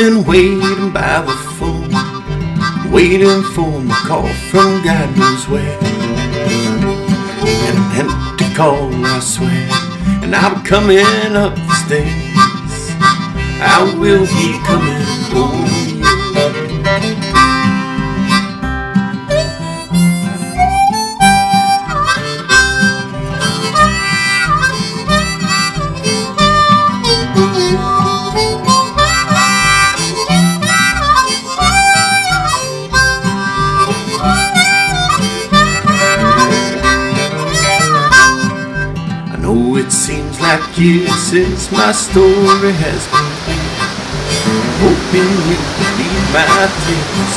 often waiting by the phone, waiting for my call from God knows where. An empty call, I swear, and I'm coming up the stairs. I will be coming home. Like years since my story has been told, hoping you believe my tales.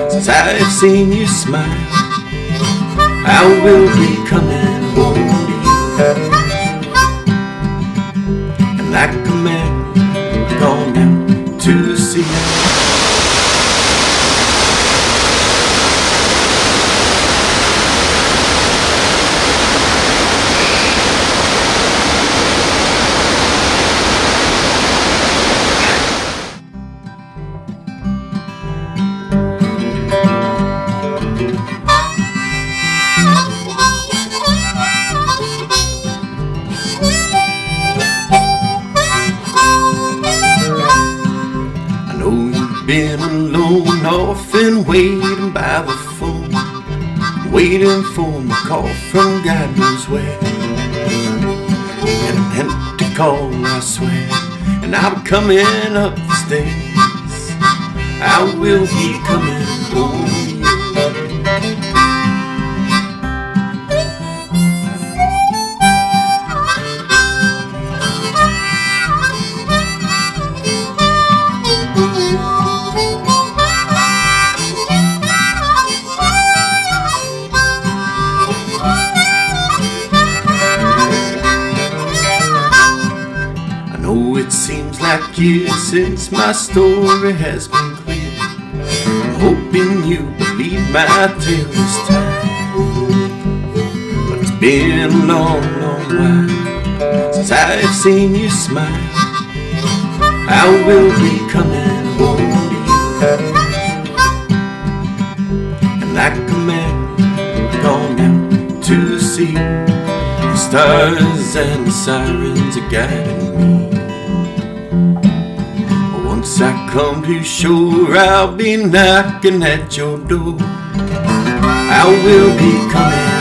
Since I've seen you smile, I will be coming home to you. And like a man gone out to sea, been alone, often waiting by the phone, waiting for my call from God knows where. An empty call, I swear, and I'm coming up the stairs. I will be coming home. Like years since my story has been clear, I'm hoping you believe my tale this time. But it's been a long, long while since I've seen you smile. I will be coming home to you. And like a man gone out to sea, the stars and the sirens are guiding me. Once I come to shore, I'll be knocking at your door. I will be coming